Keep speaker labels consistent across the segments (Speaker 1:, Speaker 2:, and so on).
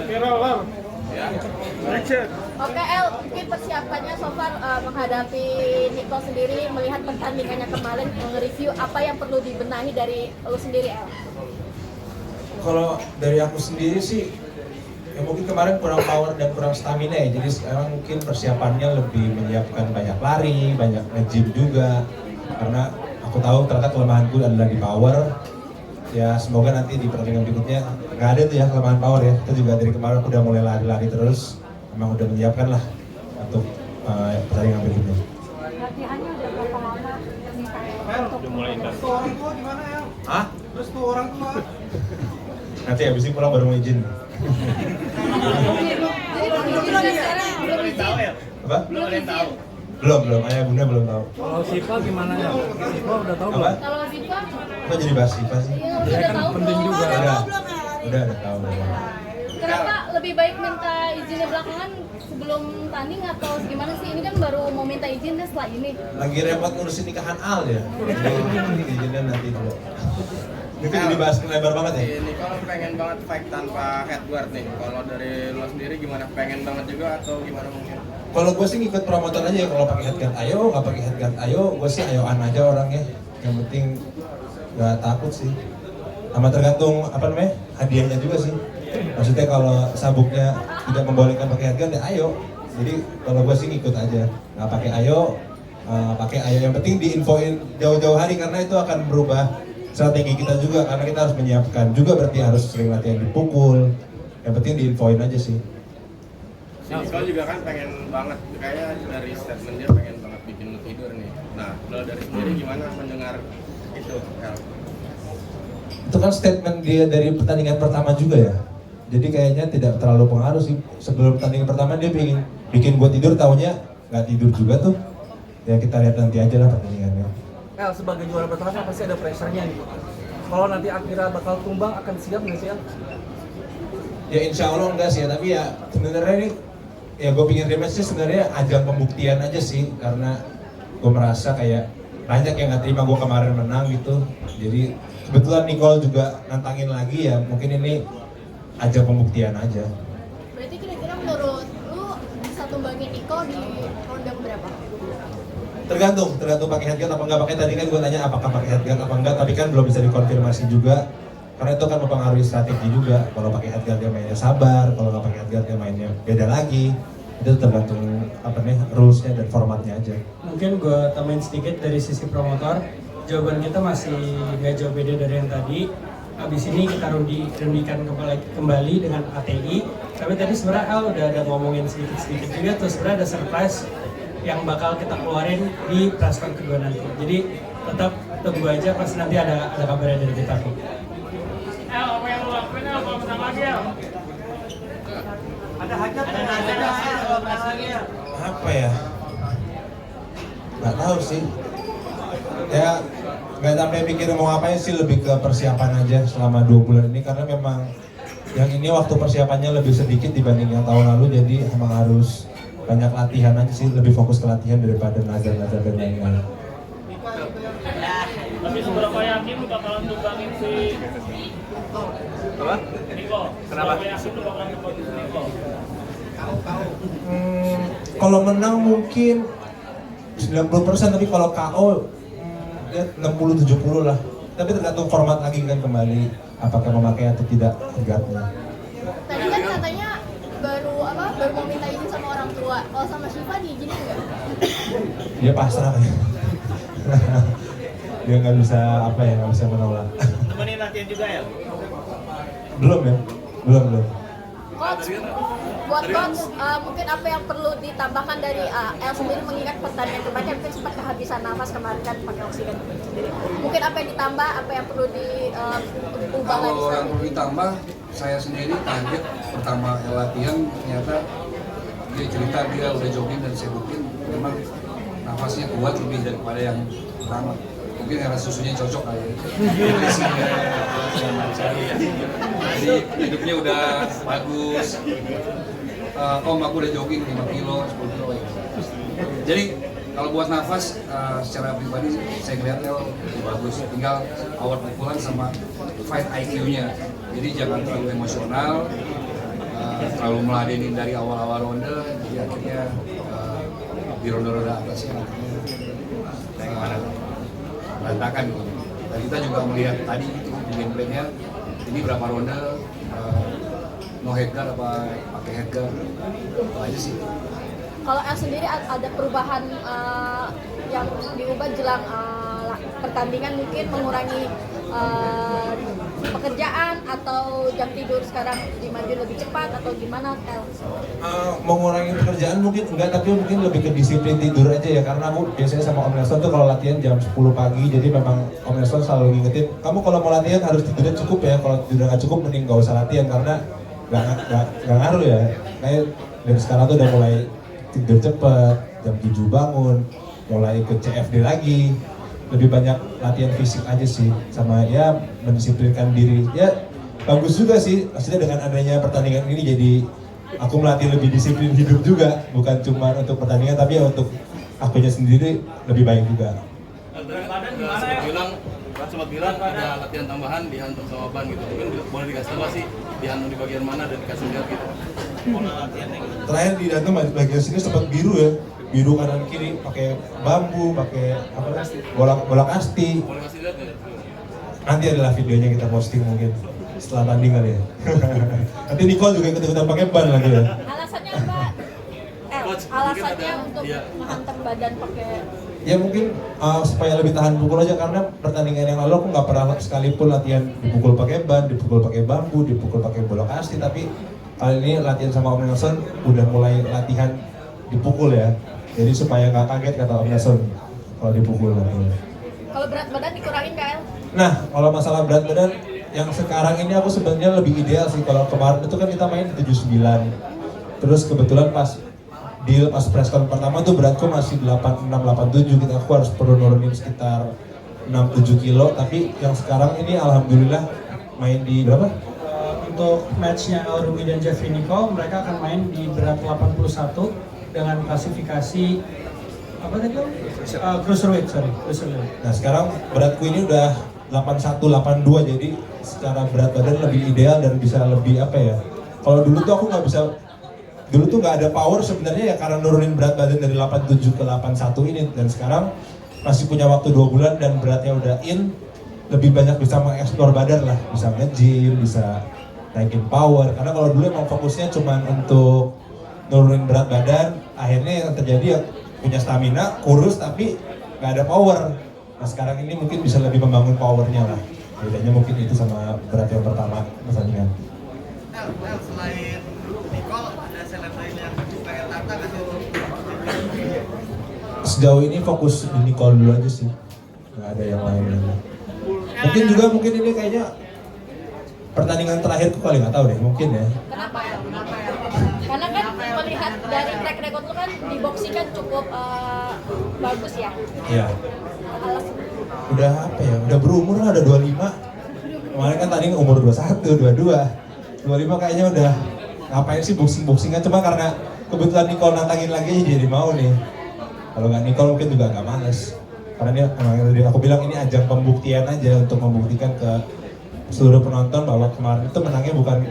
Speaker 1: Oke, roller. Action.
Speaker 2: Oke El, mungkin persiapannya so far menghadapi Nico sendiri, melihat pertandingannya kemarin, nge-review apa yang perlu dibenahi dari lu sendiri El?
Speaker 3: Kalau dari aku sendiri sih, ya mungkin kemarin kurang power dan kurang stamina ya. Jadi sekarang mungkin persiapannya lebih menyiapkan banyak lari, banyak nge-gym juga. Karena aku tahu ternyata kelemahanku adalah di power. Ya semoga nanti di pertandingan berikutnya nggak ada tuh ya kelemahan power ya. Kita juga dari kemarin udah mulai lari-lari terus. Memang udah menyiapkan lah untuk pertandingan berikutnya.
Speaker 2: Latihannya udah berapa lama?
Speaker 1: Udah mulai intens.
Speaker 4: Orang tua gimana ya?
Speaker 3: Hah?
Speaker 4: Terus tuh orang tua.
Speaker 3: Nanti habis ini pulang baru mau izin.
Speaker 2: Jadi belum sekarang belum izin.
Speaker 3: Apa?
Speaker 2: Belum izin.
Speaker 3: Belum. Ayah bunda belum tahu.
Speaker 5: Kalau Siva gimana ya? Siva udah tahu
Speaker 3: Apa?
Speaker 5: belum?
Speaker 2: Kalau Ziva,
Speaker 3: Kok jadi bahas Siva sih?
Speaker 2: iya
Speaker 5: Dia
Speaker 2: udah
Speaker 5: kan
Speaker 2: tahu
Speaker 5: penting
Speaker 2: belum?
Speaker 5: juga.
Speaker 3: Udah tahu.
Speaker 2: Kenapa lebih baik minta izinnya belakangan sebelum tanding atau gimana sih? Ini kan baru mau minta izin deh setelah ini.
Speaker 3: Lagi repot ngurusin nikahan Al ya. Izinnya nanti dulu. Itu jadi bahas lebar banget ya.
Speaker 6: Ini kalau pengen banget fight tanpa headguard nih. Kalau dari lo sendiri gimana? Pengen banget juga atau gimana mungkin?
Speaker 3: Kalau gue sih ngikut promotor aja ya. Kalau pakai headguard ayo, nggak pakai headguard ayo. Gue sih ayoan aja orangnya. Yang penting nggak takut sih. Sama tergantung apa namanya hadiahnya juga sih. Maksudnya kalau sabuknya tidak membolehkan pakai headguard ya ayo. Jadi kalau gue sih ngikut aja. Nggak pakai ayo, pakai ayo. Yang penting diinfoin jauh-jauh hari karena itu akan berubah strategi kita juga karena kita harus menyiapkan juga berarti harus sering latihan dipukul. Yang penting diinfoin aja sih.
Speaker 6: Si Nicole juga kan pengen banget, kayaknya dari statement dia pengen banget bikin lu tidur nih. Nah, lo dari sendiri gimana mendengar itu, El?
Speaker 3: Itu kan statement dia dari pertandingan pertama juga ya. Jadi kayaknya tidak terlalu pengaruh sih. Sebelum pertandingan pertama dia bikin gua tidur, taunya nggak tidur juga tuh. Ya kita lihat nanti aja lah pertandingannya.
Speaker 5: El, sebagai juara bertahan kan pasti ada pressure-nya nih. Kalau nanti akhirnya bakal tumbang, akan siap nggak sih El?
Speaker 3: Ya insya Allah enggak sih ya, tapi ya sebenarnya ini ya gue pingin rematch sih sebenarnya ajang pembuktian aja sih karena gue merasa kayak banyak yang nggak terima gue kemarin menang gitu. Jadi kebetulan Nicole juga nantangin lagi ya, mungkin ini ajang pembuktian aja.
Speaker 2: Berarti kira-kira menurut lu bisa tumbangin Nico di ronde berapa?
Speaker 3: Tergantung pakai headguard apa enggak. Pakai tadi kan gue tanya apakah pakai headguard apa enggak, tapi kan belum bisa dikonfirmasi juga karena itu kan mempengaruhi strategi juga. Kalau pakai headguard dia mainnya sabar, kalau nggak pakai headguard dia mainnya beda lagi. Itu tergantung apa nih rulesnya dan formatnya aja.
Speaker 7: Mungkin gue tambahin sedikit dari sisi promotor, jawaban kita masih nggak jauh beda dari yang tadi. Habis ini kita rundikan kembali dengan ATI. Tapi tadi sebenarnya Al udah ada ngomongin sedikit juga, terus sebenarnya ada surprise yang bakal kita keluarin di press con kedua nanti. Jadi tetap tunggu aja pas nanti ada kabarnya dari kita.
Speaker 1: El, apa yang lo lakuin El? Kalau menang lagi El?
Speaker 4: Ada hajat
Speaker 3: Apa ya? Nggak tahu sih. Ya nggak sampai pikir mau ngapain sih, lebih ke persiapan aja selama 2 bulan ini karena memang yang ini waktu persiapannya lebih sedikit dibanding yang tahun lalu, jadi emang harus banyak latihan aja sih, lebih fokus ke latihan daripada nazar-nazar dan lain-lain.
Speaker 1: Tapi seberapa yakin lu bakalan tumbangin si
Speaker 5: Apa?
Speaker 1: Nico?
Speaker 5: Kenapa?
Speaker 1: Seberapa yakin lu bakalan tumbangin si Nico?
Speaker 3: Kalau menang mungkin 90%, tapi kalau KO ya 60-70 lah. Tapi tergantung format lagi kan kembali apakah memakai atau tidak headguardnya.
Speaker 2: Tadi kan katanya baru mau minta izin sama orang tua. Kalau sama Shiva diizinin nggak?
Speaker 3: Dia pasrah ya. Dia nggak bisa nggak bisa menolak.
Speaker 1: Temenin latihan juga ya?
Speaker 3: Belum.
Speaker 2: Coach, buat coach, mungkin apa yang perlu ditambahkan dari El sendiri mengingat pertandingan kemarin mungkin sempat kehabisan nafas kemarin kan pakai oksigen sendiri. Mungkin apa yang ditambah, apa yang perlu diubah lagi?
Speaker 8: Kalau yang perlu ditambah, saya sendiri kaget pertama latihan ternyata dia cerita dia udah jogging dan saya buktiin memang nafasnya kuat lebih daripada yang pertama. Mungkin karena susunya cocok kali ya. Jadi hidupnya udah bagus. Om aku udah jogging 5 kilo, 10 kilo ya. Jadi kalau buat nafas secara pribadi saya ngeliat lebih bagus. Tinggal power pukulan sama fight IQ-nya. Jadi jangan terlalu emosional. terlalu meladenin dari awal-awal ronde, jadi akhirnya di ronde-ronde atasnya akhirnya berantakan gitu. Dan kita juga melihat tadi gitu, di gameplaynya ini berapa ronde no headguard apa pakai headguard, itu aja sih.
Speaker 2: Kalau El sendiri ada perubahan yang diubah jelang pertandingan, mungkin mengurangi pekerjaan atau jam tidur sekarang dimaju lebih cepat atau gimana El?
Speaker 3: Mengurangi pekerjaan mungkin enggak, tapi mungkin lebih ke disiplin tidur aja ya, karena aku biasanya sama Om Nelson tuh kalau latihan jam 10 pagi, jadi memang Om Nelson selalu ngingetin, kamu kalau mau latihan harus tidurnya cukup ya, kalau tidur nggak cukup mending nggak usah latihan karena nggak ngaruh ya. Kayak dari sekarang tuh udah mulai tidur cepet, jam 7 bangun, mulai ikut CFD lagi, lebih banyak latihan fisik aja sih, sama ya mendisiplinkan diri. Ya bagus juga sih, maksudnya dengan adanya pertandingan ini jadi aku melatih lebih disiplin hidup juga, bukan cuma untuk pertandingan tapi ya untuk akunya sendiri lebih baik juga.
Speaker 1: Berat badan gimana ya?
Speaker 6: Sempat bilang ada latihan tambahan dihantam sama ban gitu, mungkin boleh dikasih tahu sih dihantam di bagian mana dan dikasih lihat gitu.
Speaker 3: Terakhir di Dantum bagian sini sempat biru ya, biru kanan kiri, pakai bambu, pakai apa bola kasti.
Speaker 6: Boleh kasih lihat nggak?
Speaker 3: Nanti adalah videonya kita posting mungkin setelah tanding kali ya. Nanti Nicole juga ikut-ikutan pakai ban lagi ya.
Speaker 2: Alasannya apa? Alasannya untuk menghantam badan pakai
Speaker 3: Ya mungkin supaya lebih tahan pukul aja, karena pertandingan yang lalu aku nggak pernah sekalipun latihan dipukul pakai ban, dipukul pakai bambu, dipukul pakai bola kasti, tapi kali ini latihan sama Om Nelson udah mulai latihan dipukul ya. Jadi supaya nggak kaget kata Om Nelson kalau dipukul.
Speaker 2: kalau berat badan dikurangin KL?
Speaker 3: Nah, kalau masalah berat badan yang sekarang ini aku sebenarnya lebih ideal sih. Kalau kemarin itu kan kita main 79. Terus kebetulan pas preskon pertama tuh beratku masih 86 87, aku harus perlu nurunin sekitar 6-7 kilo, tapi yang sekarang ini alhamdulillah main di berapa?
Speaker 7: Untuk matchnya El Rumi dan Jeffrey Nicole, mereka akan main di berat 81 dengan klasifikasi apa tadi? Cruiserweight.
Speaker 3: Nah sekarang beratku ini udah 81 82, jadi secara berat badan lebih ideal dan bisa lebih apa ya? Kalau dulu tuh aku nggak bisa, dulu tuh nggak ada power sebenarnya ya karena nurunin berat badan dari 87 ke 81 ini, dan sekarang masih punya waktu 2 bulan dan beratnya udah in, lebih banyak bisa mengeksplor badan lah, bisa nge-gym, bisa naikin power. Karena kalau dulu emang fokusnya cuma untuk nurunin berat badan, akhirnya yang terjadi ya punya stamina, kurus tapi nggak ada power. Nah sekarang ini mungkin bisa lebih membangun powernya lah. Bedanya mungkin itu sama berat yang pertama pertandingan.
Speaker 4: Selain Nicole, ada seleb lain yang pengen tata nggak sih?
Speaker 3: Sejauh ini fokus di Nicole dulu aja sih, nggak ada yang lain. Mungkin ini kayaknya pertandingan terakhirku kali, nggak tahu deh, mungkin ya.
Speaker 2: Kenapa ya? Karena kan melihat dari track record lu kan di boxing kan cukup bagus ya.
Speaker 3: Iya. Udah apa ya? Udah berumur lah, udah 25. Kemarin kan tadi umur 21, 22. 25 kayaknya udah ngapain sih boxing-boxingan, cuma karena kebetulan Nicole nantangin lagi jadi mau nih. Kalau nggak Nicole mungkin juga nggak males. Karena ini emang aku bilang ini ajang pembuktian aja untuk membuktikan ke seluruh penonton bahwa kemarin itu menangnya bukan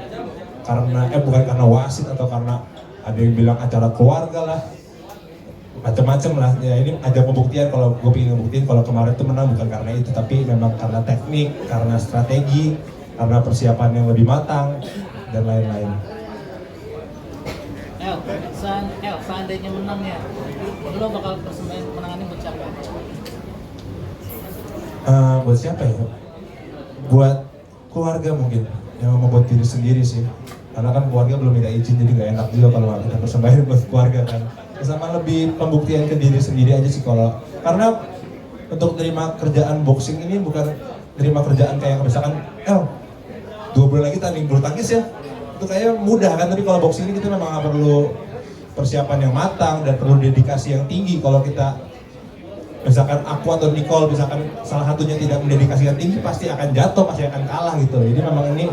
Speaker 3: karena wasit atau karena ada yang bilang acara keluarga lah, macam-macam lah ya. Ini ajang pembuktian, kalau gue pengen ngebuktiin kalau kemarin itu menang bukan karena itu, tapi memang karena teknik, karena strategi, karena persiapan yang lebih matang dan lain-lain.
Speaker 9: Seandainya menang ya, lo bakal persembahan kemenangannya buat siapa?
Speaker 3: Buat siapa ya? Buat keluarga mungkin, yang membuat diri sendiri sih. Karena kan keluarga belum minta izin, jadi nggak enak juga kalau kita persembahin buat keluarga kan. Sama lebih pembuktian ke diri sendiri aja sih kalau. Karena untuk terima kerjaan boxing ini bukan terima kerjaan kayak misalkan 2 bulan lagi tanding bulu tangkis ya, itu kayaknya mudah kan. Tapi kalau boxing ini kita memang perlu persiapan yang matang dan perlu dedikasi yang tinggi. Kalau kita misalkan aku atau Nicole misalkan salah satunya tidak mendedikasikan tinggi, pasti akan jatuh, pasti akan kalah gitu. Jadi memang ini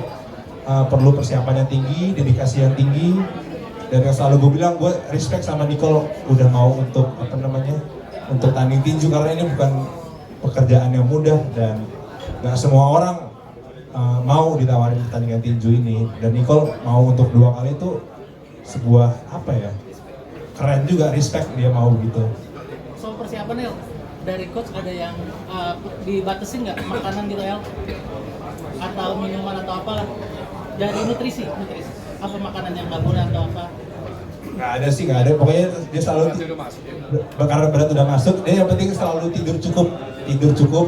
Speaker 3: perlu persiapan yang tinggi, dedikasi yang tinggi. Dan yang selalu gue bilang, gue respect sama Nicole udah mau untuk untuk tanding tinju, karena ini bukan pekerjaan yang mudah dan nggak semua orang mau ditawarin pertandingan tinju ini. Dan Nicole mau untuk 2 kali itu sebuah apa ya, keren juga, respect dia mau gitu.
Speaker 9: Soal persiapan El, dari coach ada yang dibatasin nggak makanan gitu El? Atau minuman atau apalah? Dari nutrisi. Apa makanan yang nggak boleh atau apa?
Speaker 3: Nggak ada sih, nggak ada. Pokoknya dia selalu karena berat udah masuk. Dia yang penting selalu tidur cukup.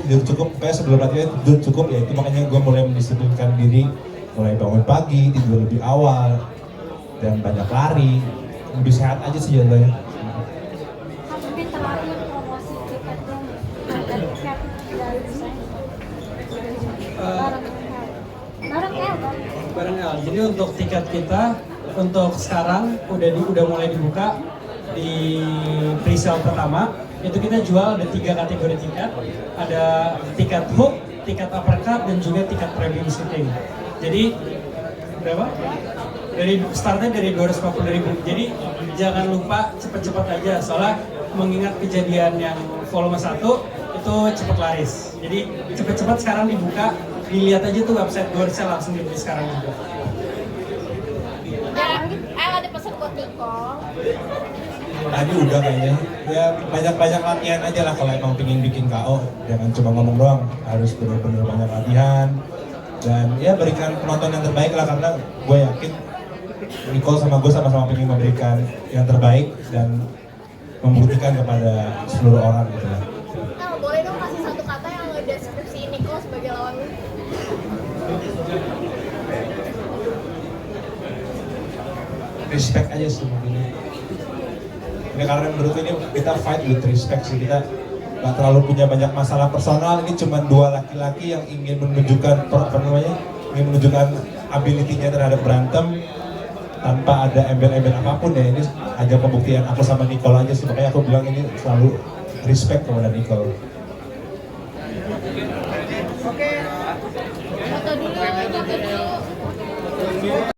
Speaker 3: Pokoknya sebelum latihan tidur cukup. Ya itu makanya gue mulai mendisiplinkan diri, mulai bangun pagi, tidur lebih awal, dan banyak lari. Lebih sehat aja sih jadinya.
Speaker 10: Mungkin terakhir promosi tiketnya ada tiket dari desain
Speaker 7: Bareng L. Jadi untuk tiket kita untuk sekarang udah mulai dibuka di pre-sale pertama. Itu kita jual ada 3 kategori tiket. Ada tiket hook, tiket uppercut, dan juga tiket premium seating. Jadi berapa? Startnya dari 250.000. Jadi jangan lupa cepet-cepet aja, soalnya mengingat kejadian yang volume 1 itu cepet laris. Jadi cepet-cepet sekarang dibuka, dilihat aja tuh website Gorsel, langsung dibeli sekarang juga.
Speaker 2: Ada pesan buat Nicole.
Speaker 3: Tadi udah kayaknya, ya banyak-banyak latihan aja lah kalau emang pengen bikin KO. Jangan cuma ngomong doang, harus benar-benar banyak latihan. Dan ya berikan penonton yang terbaik lah, karena gue yakin Nicole sama gue sama-sama pengen memberikan yang terbaik dan membuktikan kepada seluruh orang gitu lah.
Speaker 2: Nah, boleh dong kasih satu kata yang ngedeskripsi Nicole sebagai lawan lu?
Speaker 3: Respect aja sih mungkin. Ini karena menurut ini kita fight with respect sih, kita nggak terlalu punya banyak masalah personal. Ini cuma 2 laki-laki yang ingin menunjukkan ingin menunjukkan ability-nya terhadap berantem tanpa ada embel-embel apapun ya. Ini hanya pembuktian aku sama Nicole aja sih, makanya aku bilang ini selalu respect kepada Nicole.
Speaker 2: Foto dulu.